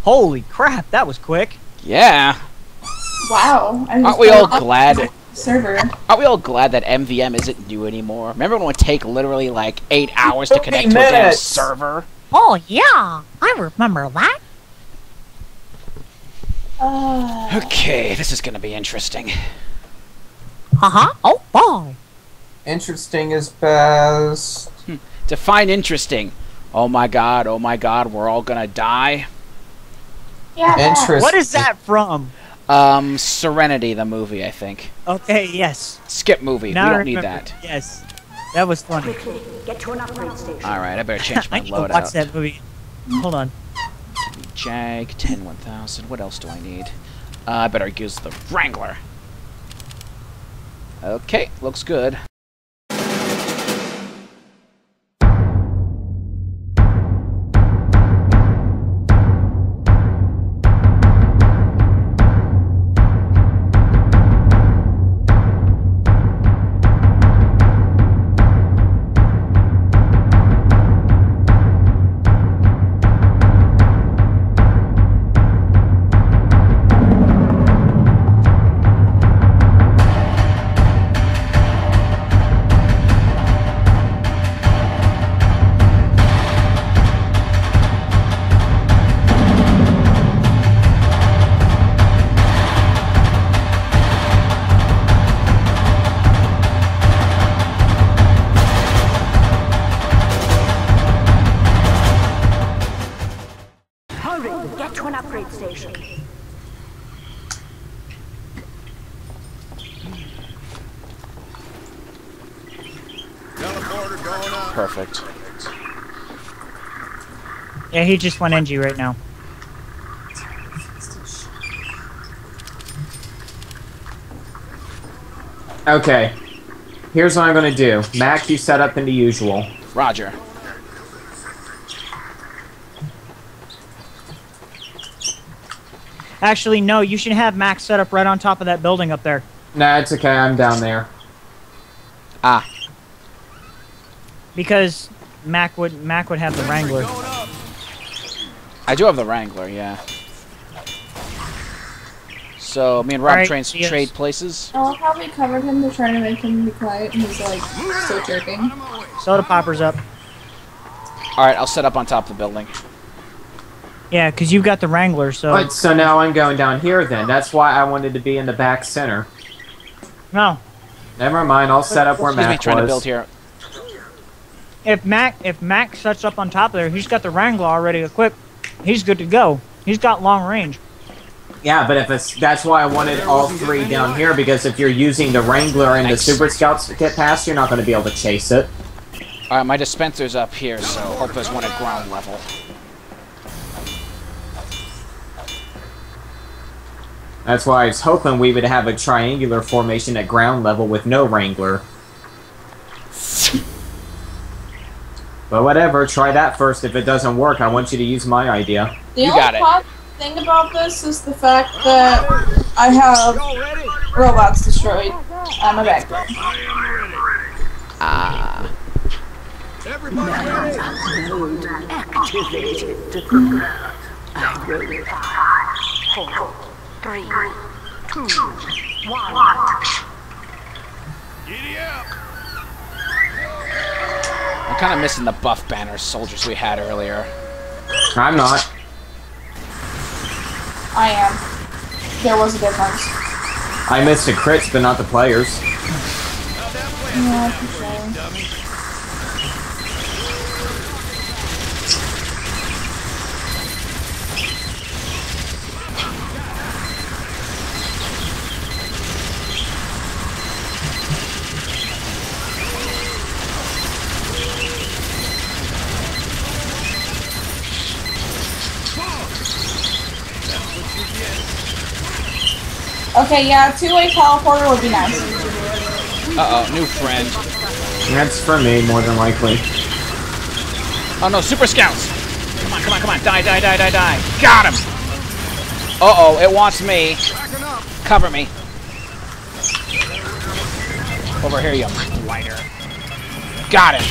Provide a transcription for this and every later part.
Holy crap, that was quick. Yeah. Wow. Aren't we all glad? Server. Aren't we all glad that MvM isn't new anymore? Remember when it would take literally like 8 hours to connect to a damn server? Oh yeah, I remember that. Okay, this is gonna be interesting. Oh boy. Interesting is best. Define interesting. Oh my god, we're all gonna die. Yeah. Interesting. What is that from? Serenity, the movie, I think. Okay, yes. Skip movie. Now we I don't need remember. that. Yes. That was funny. Get to an upgrade station. Alright, I better change my I need to watch loadout. that movie. Hold on. Jag, 10-1000. What else do I need? I better use the Wrangler. Okay, looks good. Get to an upgrade station. Teleporter going up. Perfect. Yeah, he just went NG right now. Okay. Here's what I'm gonna do. Mac, you set up in the usual. Roger. Actually, no, you should have Max set up right on top of that building up there. Nah, it's okay. I'm down there. Ah. Because Mac would have the Wrangler. I do have the Wrangler, yeah. So, me and Rob trade places. I love how we covered him to try to make him be quiet, and he's like still jerking. Soda popper's up. Alright, I'll set up on top of the building. Yeah, because you've got the Wrangler, so... But, so now I'm going down here then. That's why I wanted to be in the back center. No. Never mind, I'll set up where Mac was. Trying to build here. If Mac sets up on top there, he's got the Wrangler already equipped. He's good to go. He's got long range. Yeah, but if it's, that's why I wanted all three down here, because if you're using the Wrangler and the Super Scouts to get past, you're not going to be able to chase it. Alright, my dispenser's up here, so hope there's one at ground level. That's why I was hoping we would have a triangular formation at ground level with no Wrangler. But whatever, try that first. If it doesn't work, I want you to use my idea. The only positive thing about this is the fact that I have robots destroyed on my back there. Ah. Everybody mode activated. 4, 3, 2, 1. Giddy up. I'm kind of missing the buff banner soldiers we had earlier. I'm not. I am. There was a difference. I missed the crits, but not the players. Yeah, for sure. Okay, yeah, two-way teleporter would be nice. Uh-oh, new friend. That's for me, more than likely. Oh no, Super Scouts! Come on, come on, come on. Die, die, die, die, die. Got him! Uh-oh, it wants me. Cover me. Over here, you blighter. Got it.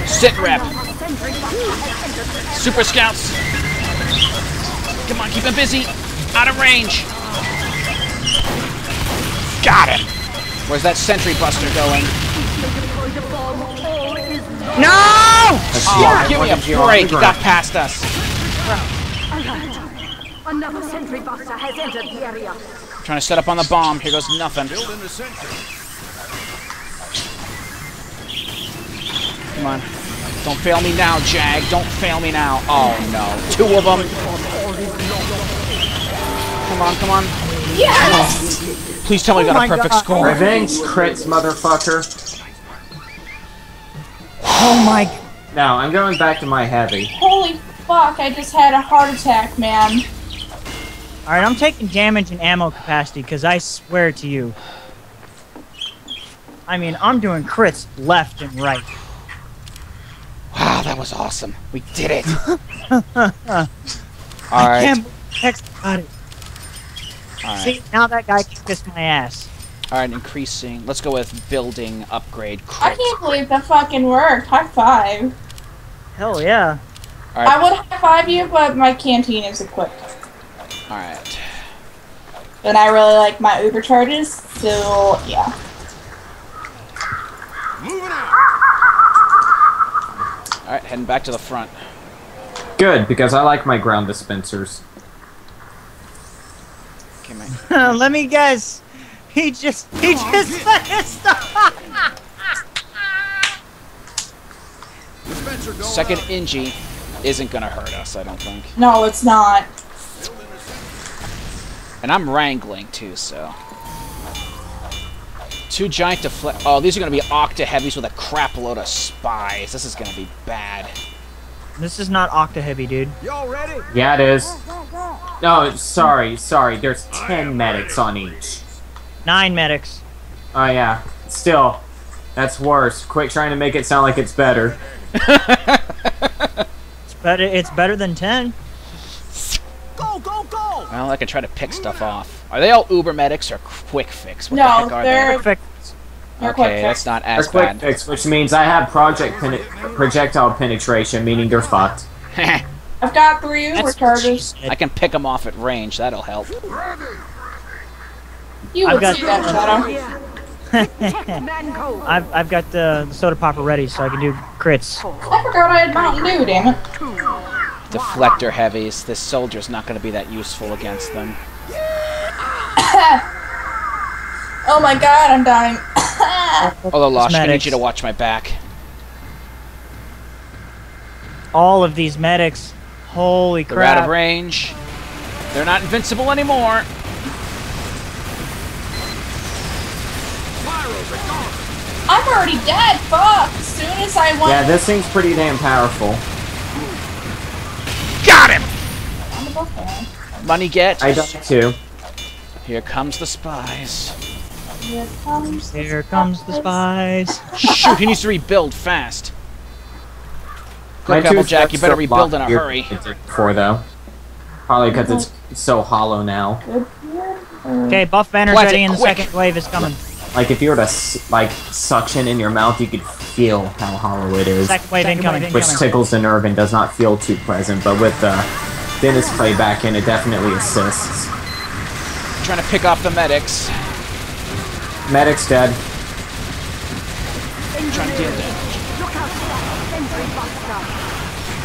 Sit rep. Super Scouts! Come on, keep him busy! Out of range! Got him! Where's that sentry buster going? No! Oh, give me a break! He got past us! Another sentry buster has entered the area. Trying to set up on the bomb. Here goes nothing. Come on. Don't fail me now, Jag. Don't fail me now. Oh, no. 2 of them. Come on, come on. Yes! Oh. Please tell me we got a perfect score. Revenge crits, motherfucker. Oh my... Now, I'm going back to my heavy. Holy fuck, I just had a heart attack, man. Alright, I'm taking damage and ammo capacity, because I swear to you. I mean, I'm doing crits left and right. Wow, that was awesome. We did it. I Alright. can't believe Tex got it. Alright. See, now that guy can kiss my ass. Alright, increasing. Let's go with building, upgrade, I crit. can't believe that fucking worked. High five. Hell yeah. Alright. I would high five you, but my canteen is equipped. Alright. And I really like my Uber charges, so yeah. Alright, heading back to the front. Good, because I like my ground dispensers. Okay, man. Let me guess. He just messed up. Second Ingy isn't gonna hurt us, I don't think. No, it's not. And I'm wrangling too, so. 2 giant deflect. Oh, these are gonna be Octa heavies with a crap load of spies. This is gonna be bad. This is not Octa heavy, dude. Y'all ready? Yeah, it is. No, sorry. There's 10 medics on each. 9 medics. Oh, yeah. Still, that's worse. Quit trying to make it sound like it's better. It's better than 10. Go, go, go! Well, I can try to pick stuff off. Are they all Uber medics or quick fix? What No, the heck are they're- they? Perfect. They're quick Okay, fix. that's not They're as quick bad. fix, which means I have projectile penetration, meaning they're fucked. I've got 3 Uber That's charges. I can pick them off at range. That'll help. You I've would got- see that, Shadow. Mango. I've got the soda popper ready, so I can do crits. I forgot I had Mountain Dew, damn it. Deflector heavies. This soldier's not going to be that useful against them. Oh my god, I'm dying. Although, Losh, I need medics. you to watch my back. All of these medics. Holy They're out of crap. range. They're not invincible anymore. I'm already dead, fuck! As soon as I went... Yeah, this thing's pretty damn powerful. Got him! On the buffet. Money get. I died too. Here comes the spies. Here comes the Here comes the spies. Shoot, he needs to rebuild fast. My Quick, Applejack, you better rebuild in a hurry. For though, probably because it's so hollow now. Okay, buff banner's Plant it ready and the quick. second wave is coming. Like if you were to like suction in your mouth, you could feel how hollow it is, Second wave incoming. which tickles the nerve and does not feel too pleasant. But with the Dennis play back in, it definitely assists. Trying to pick off the medics. Medic's dead. Trying to deal damage.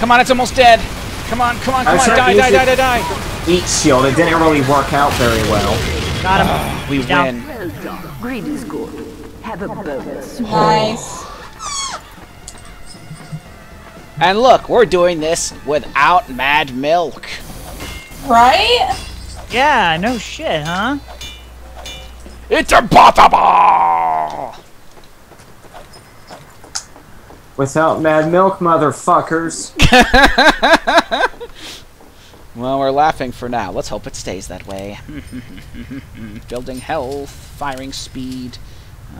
Come on, it's almost dead. Come on, come on, come I on. tried Die, to die, use die, it. die, die. Heat shield. It didn't really work out very well. Got him. We Down. win. Well done. Greed is good. Have a bonus. Nice. And look, we're doing this without Mad Milk. Right? Yeah, no shit, huh? It's impossible! Without Mad Milk, motherfuckers. Well, we're laughing for now. Let's hope it stays that way. Building health, firing speed.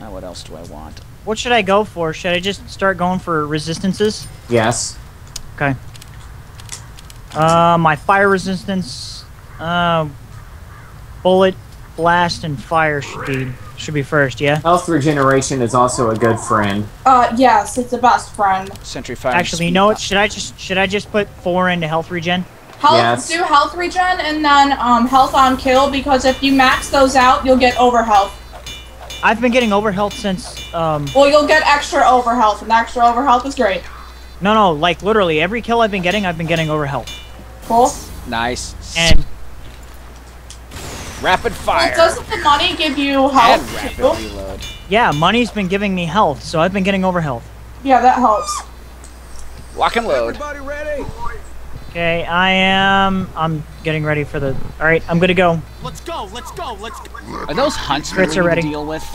What else do I want? What should I go for? Should I just start going for resistances? Yes. Okay. My fire resistance, bullet, blast, and fire should be first, yeah? Health regeneration is also a good friend. Yes, it's a best friend. Sentry fire. Actually, you know what? Should I just put 4 into health regen? Do health regen and then health on kill, because if you max those out, you'll get over health. I've been getting over health since Well, you'll get extra over health, and extra over health is great. No, like literally every kill I've been getting over health. Cool. Nice. And rapid fire. Well, doesn't the money give you And health rapid too? reload. yeah, money's been giving me health, so I've been getting over health. Yeah, that helps. Lock and load. Everybody ready? Okay, I'm getting ready for the. All right, I'm gonna go. Let's go. Let's go. Let's go. Are those huntsmen Crits we are need ready. to deal with?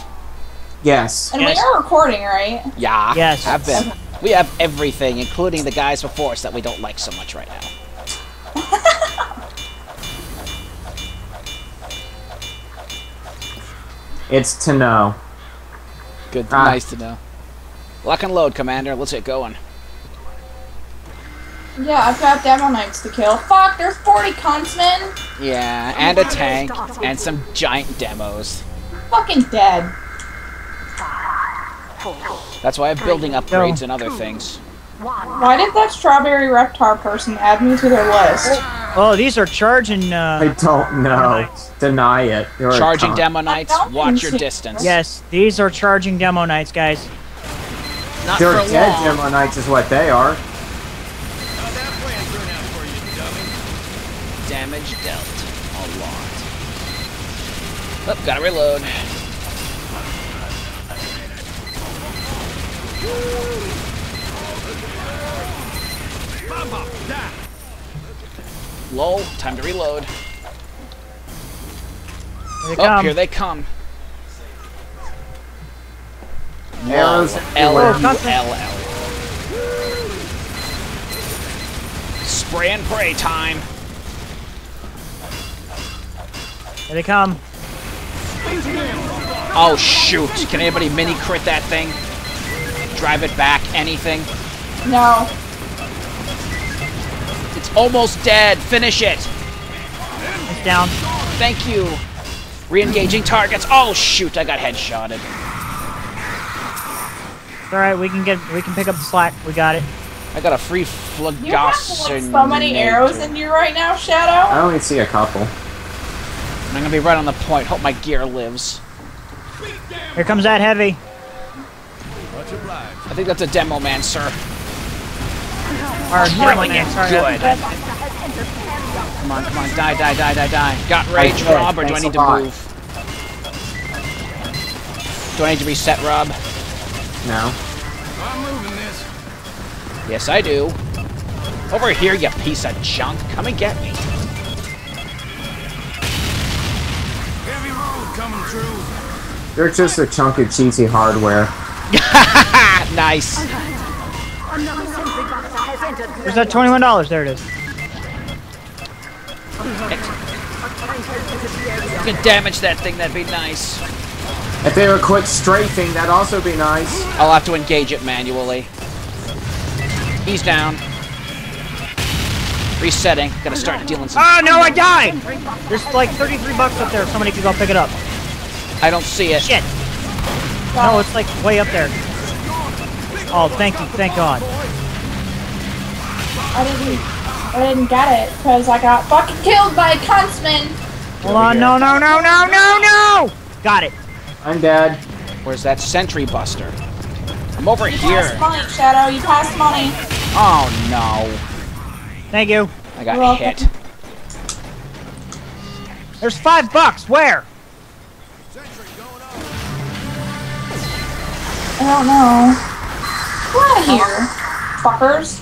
Yes. And Yes. we are recording, right? Yeah. Yes. Have been. We have everything, including the guys before us that we don't like so much right now. It's to know. Good. Nice to know. Lock and load, Commander. Let's get going. Yeah, I've got demo knights to kill. Fuck, there's 40 huntsmen. Yeah, and a tank, and some giant demos. Fucking dead. That's why I'm building upgrades and other things. Why did that strawberry reptar person add me to their list? Oh, these are charging. I don't know. Deny it. You're a Charging con. demo knights, watch your distance. Yes, these are charging demo knights, guys. Not They're for dead long. Demo Knights is what they are. How'd that plan turn out for you, dummy? Damage dealt. A lot. Oh, gotta reload. Mama, die. Lol, time to reload. Here they Oh, come. here they come. Arrows L everywhere. L L. Spray and pray time. Here they come. Oh shoot! Can anybody mini crit that thing? Drive it back? Anything? No. It's almost dead. Finish it. It's down. Thank you. Re-engaging targets. Oh shoot! I got headshotted. It's all right. We can pick up the slack. We got it. I got a free You have like phlogossinator. so many arrows in you right now, I Shadow. only see a couple. I'm gonna be right on the point. Hope my gear lives. Here comes that heavy. Much obliged. I think that's a demo man, sir. Or Really man, sorry. good. Come on, come on. Die, die, die, die, die. Got rage, Okay, Rob, or do I thanks need a to lot. move? Do I need to reset, Rob? No. I'm moving this. Yes, I do. Over here, you piece of junk. Come and get me. Heavy road coming through. They're just a chunk of cheesy hardware. Nice. Another sentry buster has entered the There's that $21. There it is. You can damage that thing, that'd be nice. If they were quick strafing, that'd also be nice. I'll have to engage it manually. He's down. Resetting. Gotta start dealing some... Oh no, I died! There's like 33 bucks up there. If somebody could go pick it up. I don't see it. Shit. No, it's like way up there. Oh, thank you, thank God. I didn't get it because I got fucking killed by a huntsman. Hold on, no, no, no, no, no, no! Got it. I'm dead. Where's that sentry buster? I'm over You here. passed money, Shadow. You passed money. Oh no. Thank you. I You're got welcome. hit. There's $5. Where? I don't know. Get out of here, fuckers.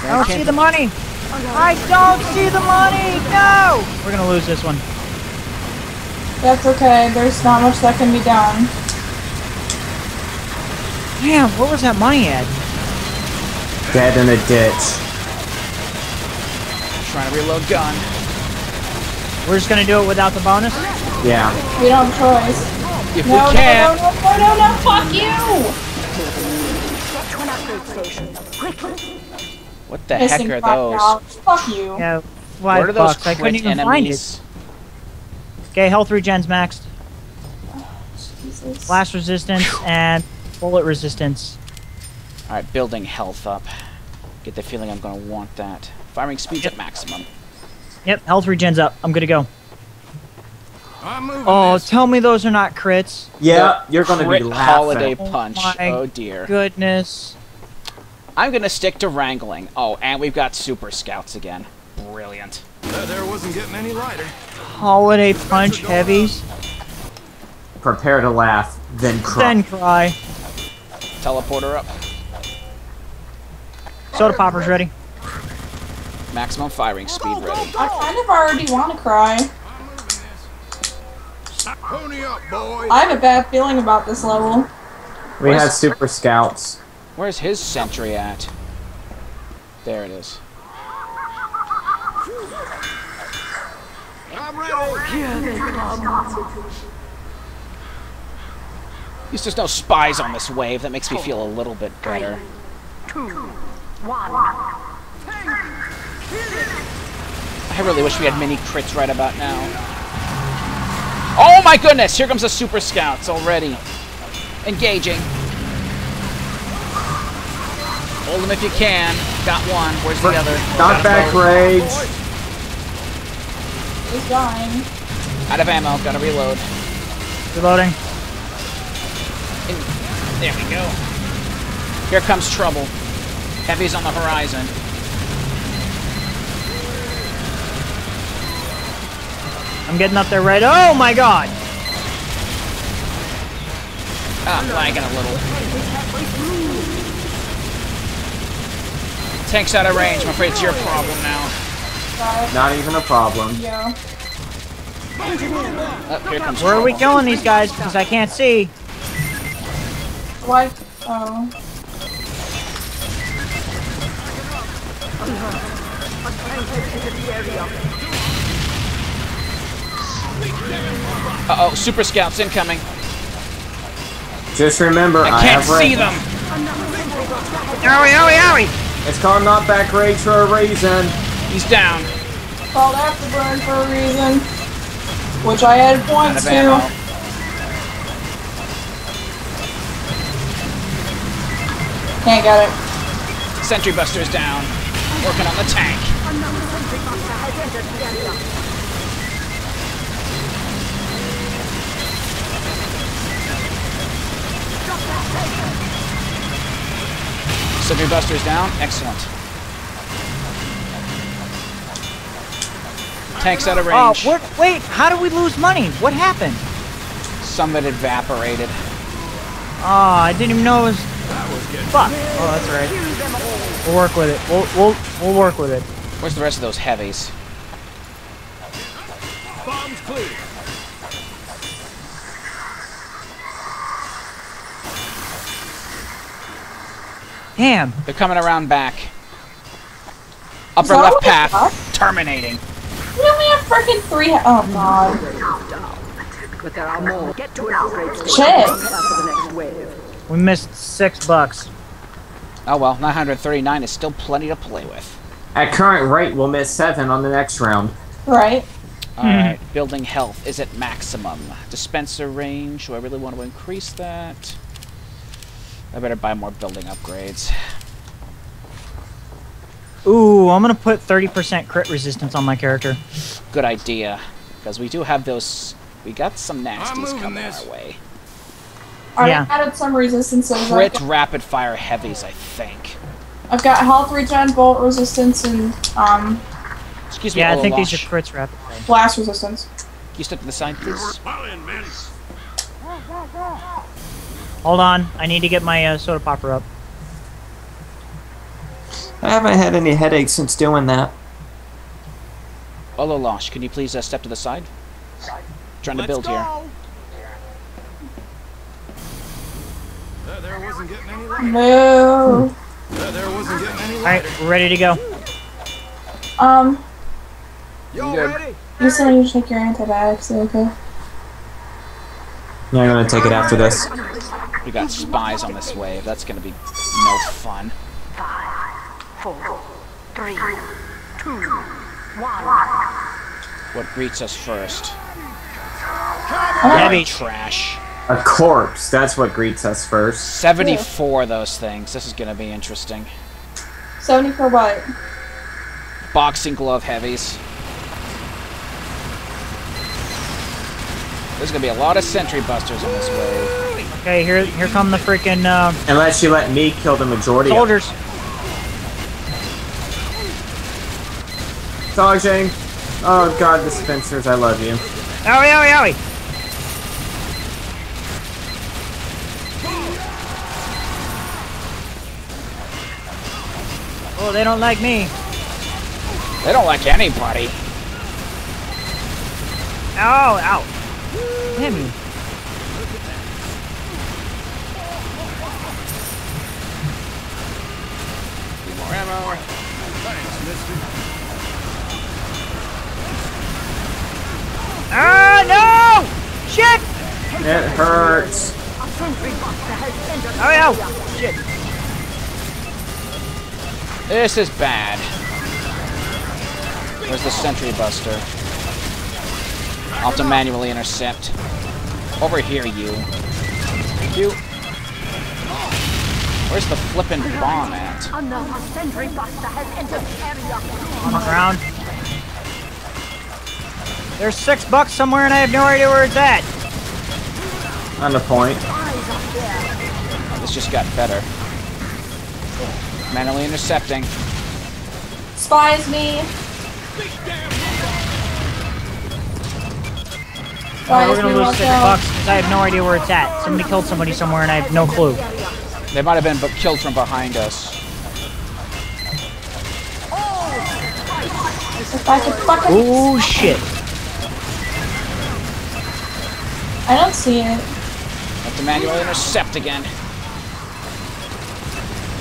I don't see the money. I don't see the money. No. We're gonna lose this one. That's okay. There's not much that can be done. Damn, what was that money at? Dead in a ditch. Trying to reload gun. We're just gonna do it without the bonus. Yeah. We don't have a choice. If No, we no, can. no, no, no, no, fuck you! Get to an upgrade station. Quickly. What the Missing heck are $5. those? Fuck you. Yeah, What are those $5. I couldn't crit even find it. enemies? Okay, health regen's maxed. Jesus. blast resistance, and bullet resistance. Alright, building health up. Get the feeling I'm going to want that. Firing speed's at maximum. Yep, health regen's up. I'm good to go. I'm moving Oh, this. tell me those are not crits. Yeah, you're gonna be Crit laughing. holiday Oh punch. my Oh dear. Goodness. I'm going to stick to wrangling. Oh, and we've got super scouts again. Brilliant. That there wasn't getting any lighter. Holiday punch heavies. Prepare to laugh, then cry. Then cry. Teleporter up. Soda popper's ready. Maximum firing speed ready. I kind of already want to cry. I'm moving this. Pony up, boy. I have a bad feeling about this level. We have super scouts. Where's his sentry at? There it is. I'm ready. At least there's no spies on this wave. That makes me feel a little bit better. 2, 1. I really wish we had mini crits right about now. Oh my goodness! Here comes the super scouts already. Engaging. Hold them if you can. Got one. Where's the other? Not back rage. He's dying. Out of ammo. Gotta reload. Reloading. There we go. Here comes trouble. Heavy's on the horizon. I'm getting up there right. Oh my god! Ah, lagging a little. Tank's out of range. I'm afraid it's your problem now. Not even a problem. Yeah. Oh, here comes Where are we trouble. going, these guys? Because I can't see. Why? Oh. Uh-oh, super scouts incoming. Just remember, I can't have see rage. them. Owie, owie, owie! It's called not back rage for a reason. He's down. Called Afterburn for a reason. Which I had Out points of ammo. to. Can't get it. Sentry Buster's down. Working on the tank. Sentry Buster's down. Excellent. Tank's out of Oh, range. wait, how did we lose money? What happened? Some of it evaporated. Oh, I didn't even know it was... Fuck. Oh, that's right. We'll work with it. We'll work with it. Where's the rest of those heavies? Bombs clear. Damn. They're coming around back. Upper that left what path. the fuck? Terminating. We only have freaking 3. Oh god. But there are more. Get to an upgrade station. Shit. After the next wave. We missed $6. Oh well, 939 is still plenty to play with. At current rate, we'll miss 7 on the next round. Right. Alright, building health is at maximum. Dispenser range, do I really want to increase that? I better buy more building upgrades. Ooh, I'm gonna put 30% crit resistance on my character. Good idea. Because we do have those... We got some nasties moving coming this. our way. I Yeah. added some resistances. Crit rapid fire heavies, I think. I've got health regen, bolt resistance, and Excuse me, Yeah, I think these Ololosh. are crits rapid. blast resistance. Can you step to the side, please? Hold on, I need to get my soda popper up. I haven't had any headaches since doing that. Ololosh, can you please step to the side? Trying to build here. There wasn't getting any lighter. No. There wasn't getting any lighter. Alright, we're ready to go. Y'all Good. ready? You still need to take your antibiotics, okay? Yeah, I'm gonna take it after this. We got spies on this wave. That's gonna be no fun. 5, 4, 3, 2, 1. What greets us first? Heavy. Trash. A corpse. That's what greets us first. 74 of those things. This is gonna be interesting. 70 for what? Boxing glove heavies. There's gonna be a lot of sentry busters on this wave. Okay, here come the freaking Unless you let me kill the majority soldiers. Dodging. Oh god, the Spencers, I love you. Owie, owie, owie! Oh, they don't like me. They don't like anybody. Ow, ow. Damn you. More ammo. Ah, no! Shit! It hurts. Owie, ow! Shit. This is bad. Where's the sentry buster? I'll have to manually intercept. Over here, you. You. Where's the flippin' bomb at? Another sentry buster has entered the area. On the ground. There's $6 somewhere and I have no idea where it's at. On the point. Oh, this just got better. Manually intercepting. Spies me. Oh, we're gonna lose watch $6 out. because I have no idea where it's at. Somebody killed somebody somewhere and I have no clue. They might have been killed from behind us. If I could fucking... Oh shit. I don't see it. Have to manually intercept again.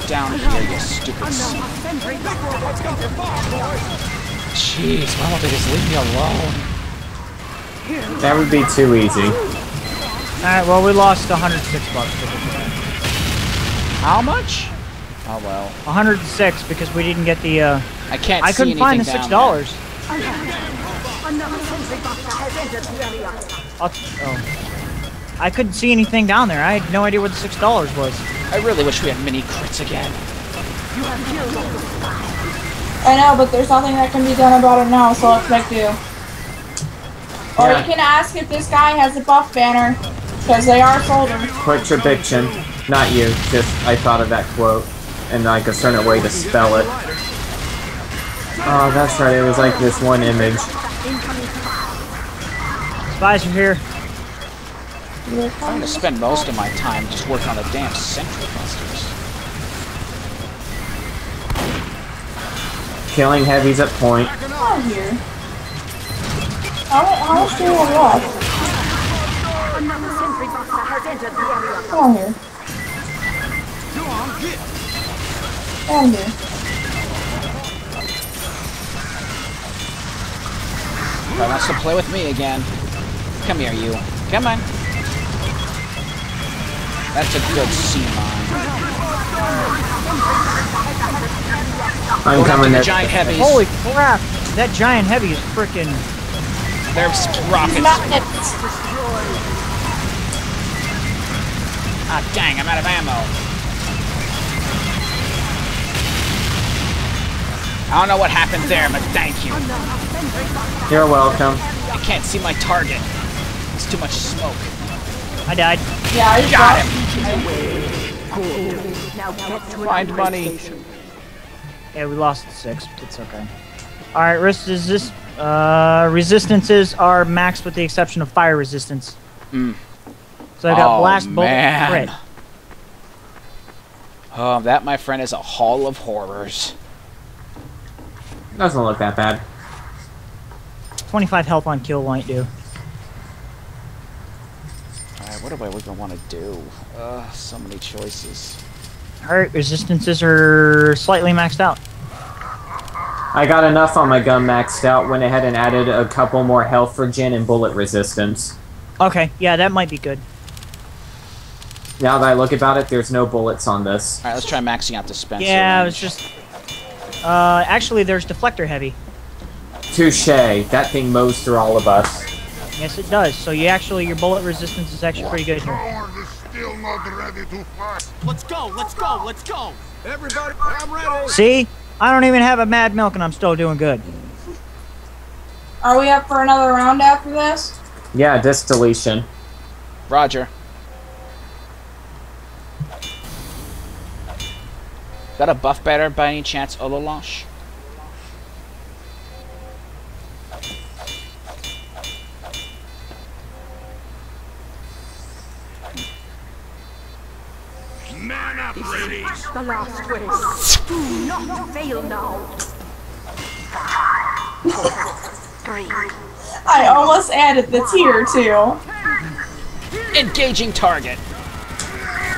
Down here, you stupid son. Jeez, why won't they just leave me alone? That would be too easy. Alright, well we lost $106. How much? Oh well. 106 because we didn't get the I can't I see couldn't find the anything $6. down there. Another sentry buster has entered the area. Oh. I couldn't see anything down there. I had no idea what the $6 was. I really wish we had mini crits again. I know, but there's nothing that can be done about it now, so let's make do. Or Yeah. you can ask if this guy has a buff banner, because they are soldiers. Quit your bitchin'. Not you. Just, I thought of that quote. And like a certain way to spell it. Oh, that's right. It was like this one image. Spies are here. I'm gonna spend most of my time just working on the damn sentry busters. Killing heavies at point. Come on here. How much do you have left? Another sentry buster has entered the area. Come on here. Come on here. Probably wants to play with me again. Come here, you. Come on. That's a good sea mine. I'm coming The at giant heavies. Holy crap! That giant heavy is freaking. There's rockets. Magnets. Ah, dang, I'm out of ammo. I don't know what happened there, but thank you. You're welcome. I can't see my target. It's too much smoke. I died. Yeah, I Got him. Now get to an Find upgrade money. station. Yeah, we lost 6. But it's okay. All right, resistances are maxed with the exception of fire resistance. Mm. So I got Oh, blast, bolt, man. crit. Oh, that, my friend, is a hall of horrors. Doesn't look that bad. 25 health on kill won't do. Alright, what do I even want to do? So many choices. Alright, resistances are slightly maxed out. I got enough on my gun maxed out, went ahead and added a couple more health regen and bullet resistance. Okay, yeah, that might be good. Now that I look about it, there's no bullets on this. Alright, let's try maxing out dispenser. Yeah, it range. was just... actually, there's deflector heavy. Touche. That thing mows through all of us. Yes, it does. So you actually, your bullet resistance is actually pretty good here. Still not ready to fight. Let's go, let's go, let's go! Everybody, I'm ready! See? I don't even have a Mad Milk and I'm still doing good. Are we up for another round after this? Yeah, distillation. Roger. Got a buff banner by any chance, Ololosh? Man up, ladies. The last race. Do not fail now. 5, 4, 3. I almost added the tier too. Engaging target.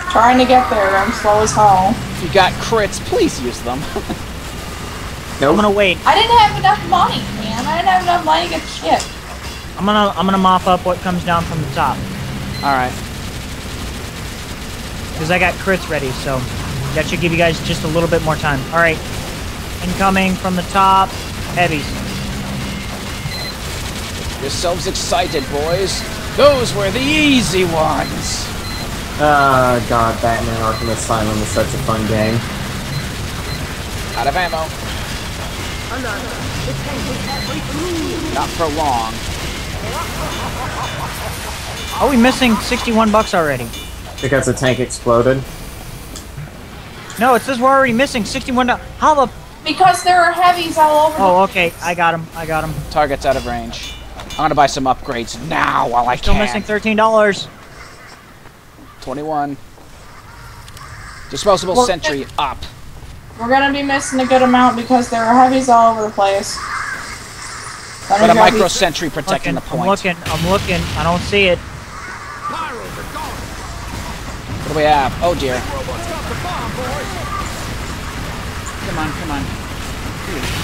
Trying to get there, I'm slow as hell. If you got crits, please use them. I'm gonna wait. I didn't have enough money, man. I didn't have enough money to get shit. I'm gonna mop up what comes down from the top. Alright. Because I got crits ready, so that should give you guys just a little bit more time. Alright. Incoming from the top. Heavies. Yourselves excited, boys. Those were the easy ones. God, Batman Arkham Asylum is such a fun game. Out of ammo. Not for long. Are we missing 61 bucks already? Because the tank exploded. No, it says we're already missing 61. How the? Because there are heavies all over. Oh, okay. I got him. I got him. Target's out of range. I'm gonna buy some upgrades now while I Still can. missing $13. 21. Disposable Well, sentry up. We're gonna be missing a good amount because there are heavies all over the place. But a micro sentry protecting the point. I'm looking. I don't see it. What do we have? Oh dear. Come on, come on.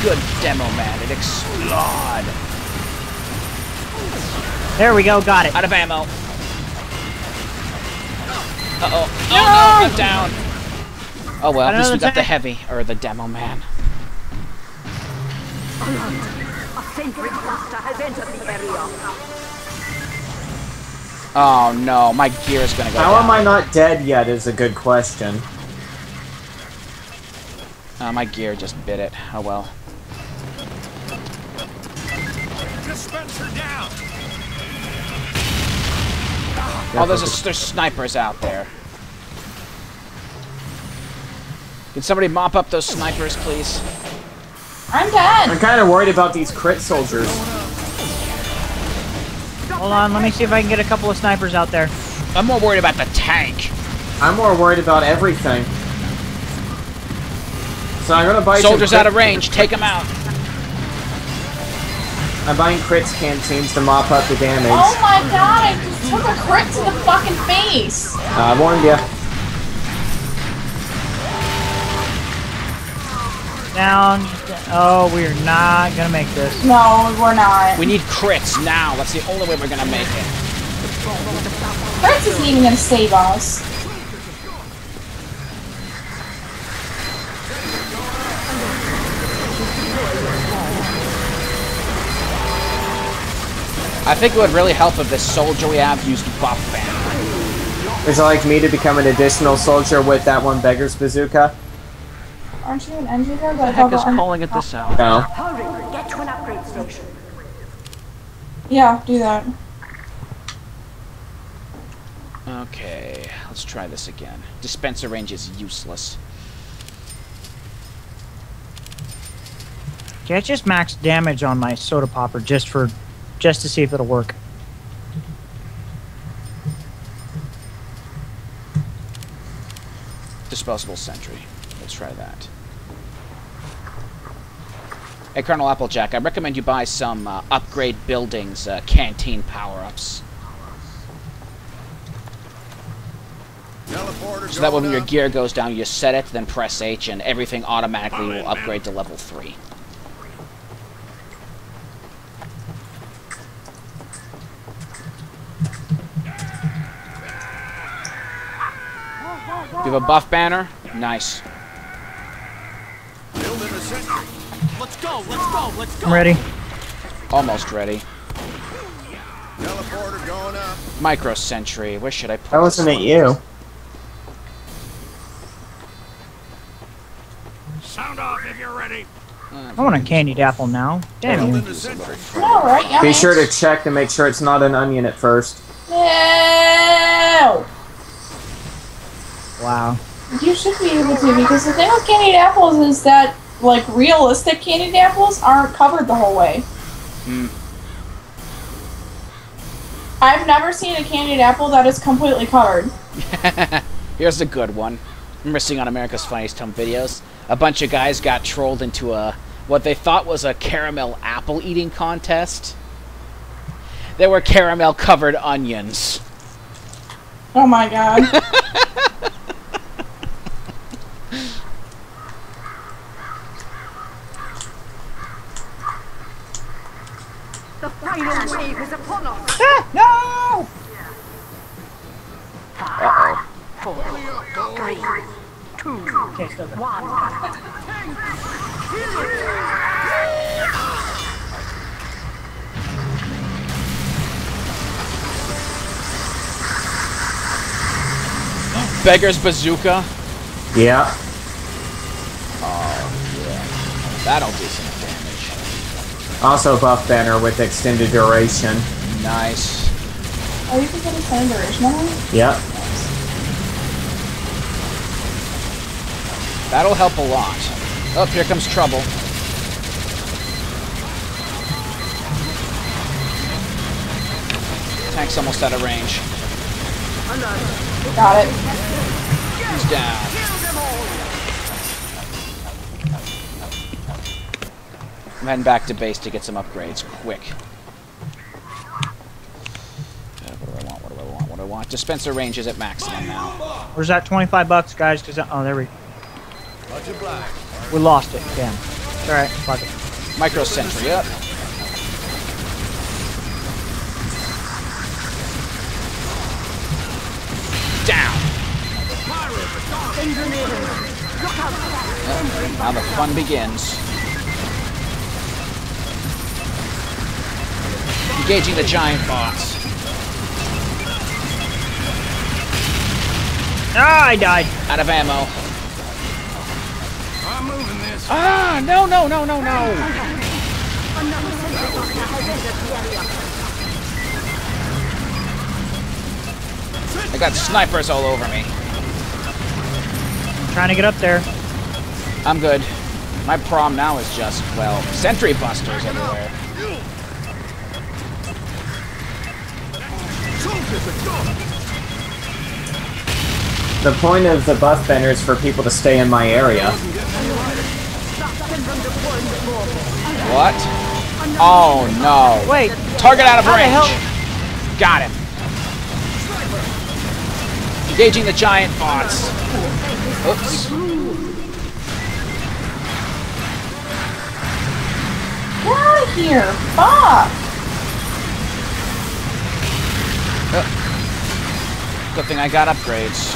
Good demo, man. It explode. There we go. Got it. Out of ammo. Uh-oh. Oh no, I'm down. Oh well, at least we got the heavy, or the demo man. A sentry blaster has entered the area. Oh no, my gear is gonna go How down. am I not dead yet is a good question. My gear just bit it. Oh well. Dispenser down! Oh, there's snipers out there. Can somebody mop up those snipers, please? I'm dead. I'm kind of worried about these crit soldiers. Hold on. Let me see if I can get a couple of snipers out there. I'm more worried about the tank. I'm more worried about everything. So I'm gonna buy Soldiers some out of range. Take them out. I'm buying crits canteens to mop up the damage. Oh my god, I just took a crit to the fucking face. I warned ya. Down. Oh, we're not gonna make this. No, we're not. We need crits now. That's the only way we're gonna make it. Crits isn't even gonna save us. I think it would really help if this soldier we have used buff banner. Would you like me to become an additional soldier with that one beggar's bazooka? Aren't you an engineer? What the heck is calling it this out? No. Hurry, get to an upgrade station. Yeah, do that. Okay, let's try this again. Dispenser range is useless. Okay, I just maxed damage on my soda popper just to see if it'll work. Disposable sentry. Let's try that. Hey, Colonel Applejack, I recommend you buy some upgrade buildings, canteen power-ups. So that when your gear goes down, you set it, then press H, and everything automatically will upgrade to level 3. You have a buff banner? Nice. Let's go, let's go, let's go! I'm ready. Almost ready. Teleporter going up. Micro Sentry. Where should I put That wasn't this it one? you. Sound off if you're ready. I want a candied apple now. Damn you. No, right? Yummy. Be sure to check to make sure it's not an onion at first. No. Wow. You should be able to, because the thing with candied apples is that, like, realistic candied apples aren't covered the whole way. Hmm. I've never seen a candied apple that is completely covered. Here's a good one. Remember seeing on America's Funniest Home Videos? A bunch of guys got trolled into what they thought was a caramel apple eating contest. There were caramel covered onions. Oh my god. The final wave is upon us. No! Uh-oh. 4, 3, 2, Okay, still good. 1. Beggar's Bazooka. Yeah. Oh, yeah. That'll do some damage. Also buff banner with extended duration. Nice. Oh, you can put a same duration on it? Yep. That'll help a lot. Oh, here comes trouble. Tank's almost out of range. Got it. He's down. I'm heading back to base to get some upgrades, quick. What do I want? Dispenser range is at maximum now. Where's that 25 bucks, guys? Cause oh, there we. We lost it. Damn. It's all right. Fuck it. Micro Sentry up. Down. Now the fun begins. Engaging the giant bots. Ah, I died. Out of ammo. I'm moving this. Ah, no, no, no, no, no. I got snipers all over me. I'm trying to get up there. I'm good. My problem now is just, well, sentry busters everywhere. The point of the buff banner is for people to stay in my area. What? Oh no. Wait. Target out of How the range. hell? Got him. Engaging the giant bots. Oops. Get out of here! Fuck! Good thing I got upgrades.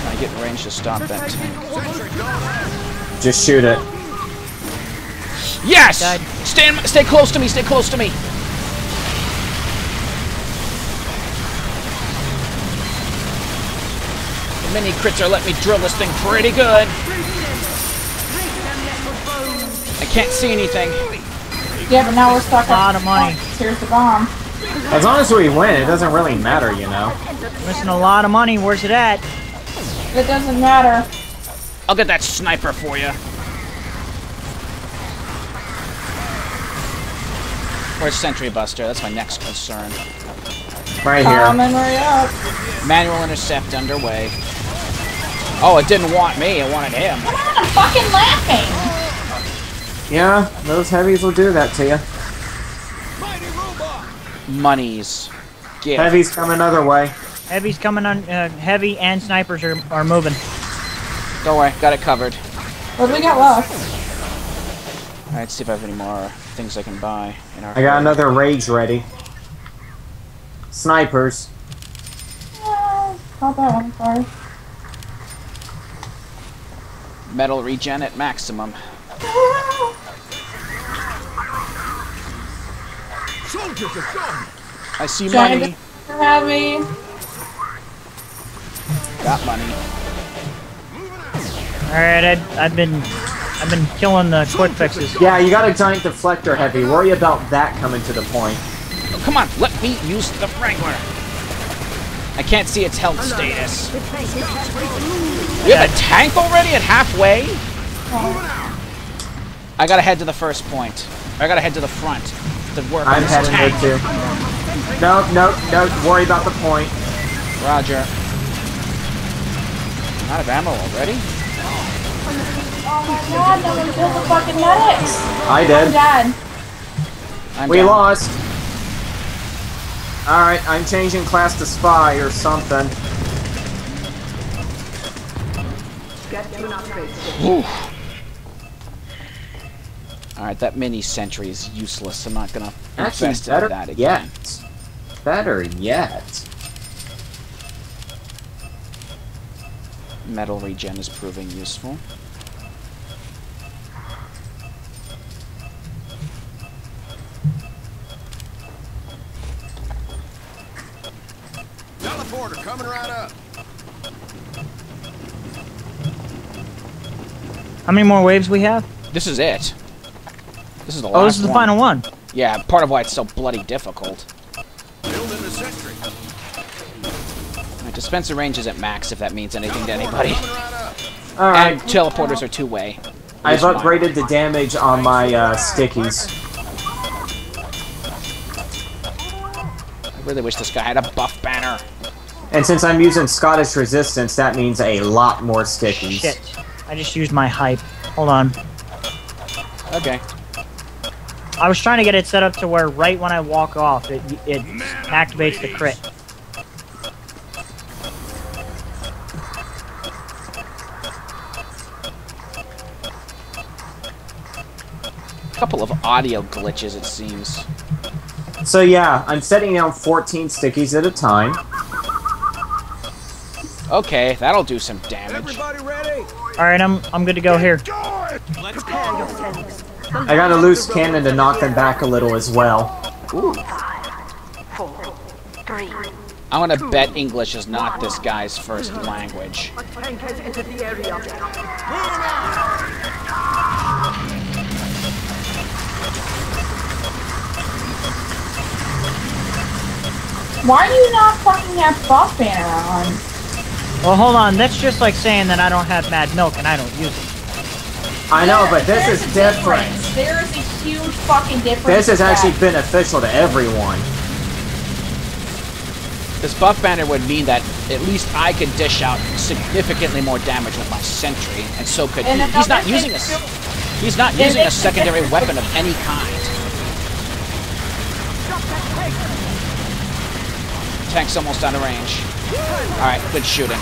Trying to get in range to stop that tank. Just shoot it. Yes! Died. Stay close to me, stay close to me. The mini crits are letting me drill this thing pretty good. I can't see anything. Yeah, but now we're stuck A lot of money. Here's the bomb. As long as we win, it doesn't really matter, you know. Missing a lot of money. Where's it at? It doesn't matter. I'll get that sniper for you. Where's Sentry Buster? That's my next concern. Right here. Coming right up. Manual intercept underway. Oh, it didn't want me, it wanted him. Come on, I'm fucking laughing! Yeah, those heavies will do that to you. Monies. Get. Heavies coming other way. Heavy's coming on. Heavy and snipers are moving. Don't worry, got it covered. What do we got left? Alright, see if I have any more things I can buy in our I got another rage ready. Snipers. Not that one, sorry. metal regen at maximum. Soldiers are gone. I see Trying money. to have me. Got money. Alright, I've been killing the quick fixes. Yeah, you got a giant deflector heavy. Worry about that coming to the point. Oh, come on, let me use the Wrangler. I can't see its health status. We have a tank already at halfway? I gotta head to the first point. I gotta head to the front to work on I'm this heading tank. there too. No, no, no. Worry about the point. Roger. I'm out of ammo already? Oh my god, no one killed the fucking medics! I I'm did. dead. We down. lost. Alright, I'm changing class to spy or something. Alright, that mini sentry is useless. I'm not gonna Actually, invest in better that again. yet. Better yet. Metal regen is proving useful. Teleporter coming right up. How many more waves we have? This is it. This is the last Oh, this is the one. final one. Yeah, part of why it's so bloody difficult. Building the sentry. My dispenser range is at max, if that means anything to anybody. Coming right up. And Alright, teleporters are two-way. I've Use mine. upgraded the damage on my stickies. I really wish this guy had a buff banner. And since I'm using Scottish Resistance, that means a lot more stickies. Shit. I just used my hype. Hold on. Okay. I was trying to get it set up to where right when I walk off, it activates the crit. A couple of audio glitches, it seems. So yeah, I'm setting down 14 stickies at a time. Okay, that'll do some damage. Everybody ready? Alright, I'm good to go here. Let's Prepare go. yourselves. I got a loose cannon to knock them back a little as well. Ooh. 4, 3. I'm gonna bet English is not this guy's first language. A tank has entered the area. Why do you not fucking have buff banner on? Well, hold on. That's just like saying that I don't have mad milk and I don't use it. I know, but this There's is a different. difference. There is a huge fucking difference. This is with actually that. beneficial to everyone. This buff banner would mean that at least I could dish out significantly more damage with my sentry, and so could he. And He's not another using thing a, too- he's not using a secondary weapon of any kind. Tank's almost out of range. Alright, good shooting.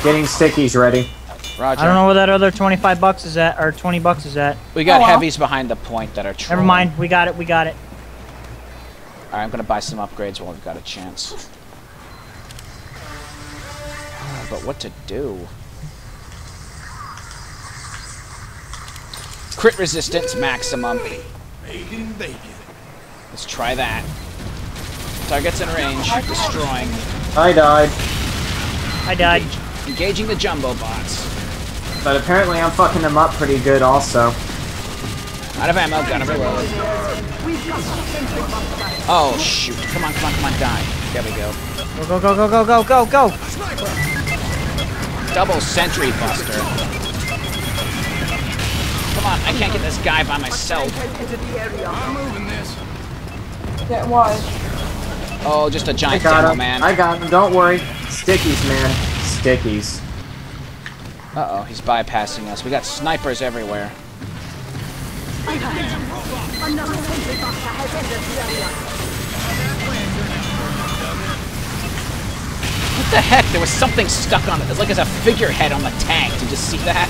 Getting stickies ready. Roger. I don't know where that other 25 bucks is at, or 20 bucks is at. We got Oh, well. heavies behind the point that are trolling. Never mind. We got it. We got it. Alright, I'm gonna buy some upgrades while we've got a chance. But what to do? Crit resistance maximum. Bacon, bacon. Let's try that. Targets in range. Destroying. I died, I died. Engaging the jumbo bots. but apparently I'm fucking them up pretty good also. Out of ammo, gonna reload. Oh shoot. Come on, come on, come on, die. There we go. Go, go, go, go, go, go, go, go. Double sentry buster. Come on, I can't get this guy by myself. I'm moving this. That was. Oh, just a I giant got demo him. man. I got him. Don't worry. Stickies, man. Stickies. Uh-oh, he's bypassing us. We got snipers everywhere. Another sentry buster has entered the area. What the heck? There was something stuck on it. It's like there's a figurehead on the tank. Did you see that?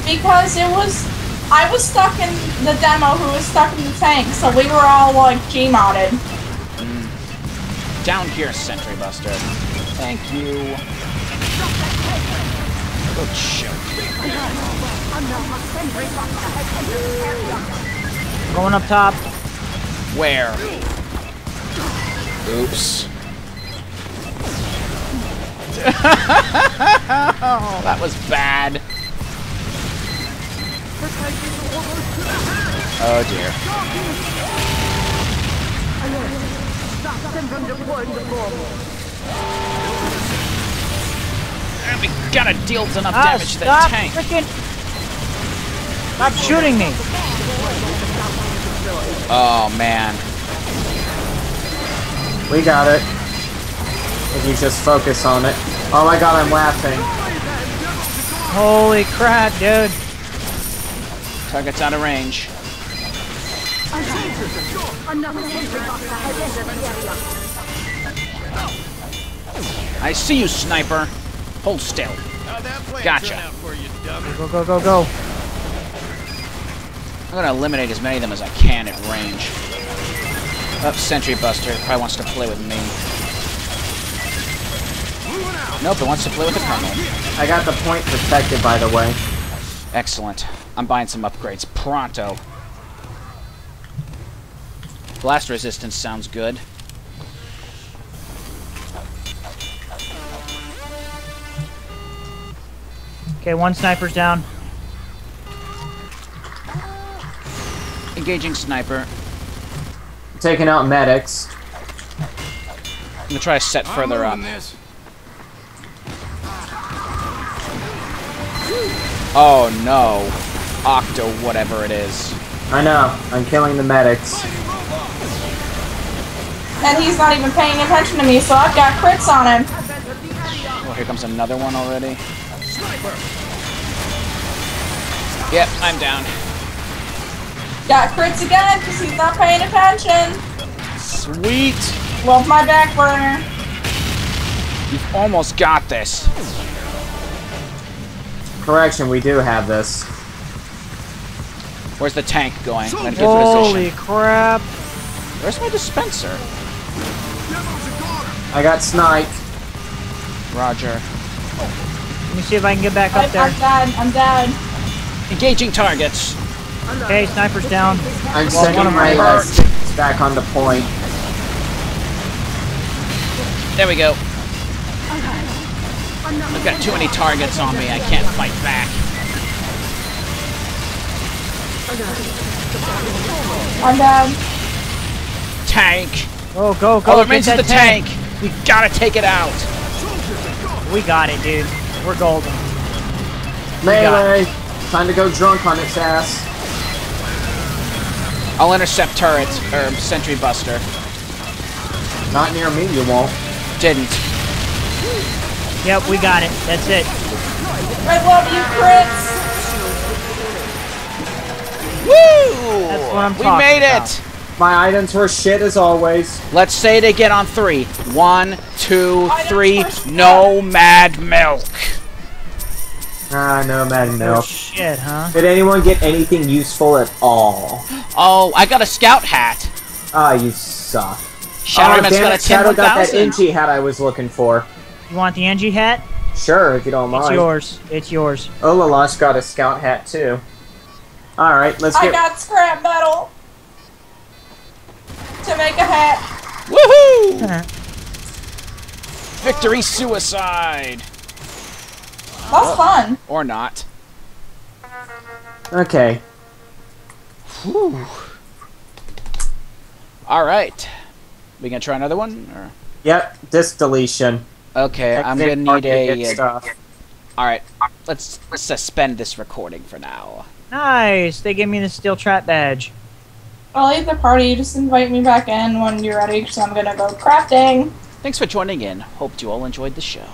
Because it was. I was stuck in the demo who was stuck in the tank, so we were all like G-modded. Down here, sentry buster. Thank you. Good shoot. Another sentry buster has entered the area. Going up top. Where? Oops. Oh, that was bad. Oh dear. And we gotta deal enough damage to that tank. Stop shooting me! Oh man. We got it. If you just focus on it. Oh my god, I'm laughing. Holy crap, dude. Target's out of range. I see you, sniper. Hold still. Gotcha. Go, go, go, go. I'm gonna eliminate as many of them as I can at range. Oh, Sentry Buster probably wants to play with me. Nope, it wants to play with the Colonel. I got the point protected, by the way. Excellent. I'm buying some upgrades. Pronto. Blast resistance sounds good. Okay, one sniper's down. Engaging sniper. Taking out medics. I'm gonna try to set further up. Oh no. Octo whatever it is. I know. I'm killing the medics. And he's not even paying attention to me, so I've got crits on him. Oh, here comes another one already. Yep, I'm down. Got crits again, because he's not paying attention. Sweet! Love my back burner. You've almost got this. Correction, we do have this. Where's the tank going? I'm gonna get Holy position. crap. Where's my dispenser? I got sniped. Roger. Let me see if I can get back up there. I'm dead. I'm dead. Engaging targets. Okay, sniper's down. I'm Well, sending one of my them sticks back on the point. There we go. I've got too many targets on me. I can't fight back. I'm down. Tank. Go, go, go. All that get remains is that the tank. We gotta take it out. We got it, dude. We're golden. Melee! Time to go drunk on its ass. I'll intercept turret, or sentry buster. Not near me, you won't. Didn't. Yep, we got it. That's it. I love you, crits. Woo! That's what I'm We talking made about. it. My items were shit as always. Let's say it again on 3. 1, 2, 3. No mad milk. Ah, no mad Oh, milk. shit, huh? Did anyone get anything useful at all? Oh, I got a scout hat. Ah, you suck. ShadowRemix damn got a it, Shadow got that 10,000. NG hat I was looking for. You want the NG hat? Sure, if you don't It's mind. yours. It's yours. Olalash got a scout hat too. Alright, let's I get... got scrap metal to make a hat. Woohoo! Victory suicide. That was fun. Or not. Okay. Whew. Alright. We gonna try another one? Or? Yep, disc deletion. Okay, I'm Exit gonna need target a... stuff. Alright, let's suspend this recording for now. Nice. They gave me the steel trap badge. I'll leave the party. Just invite me back in when you're ready, because I'm gonna go crafting. Thanks for joining in. Hope you all enjoyed the show.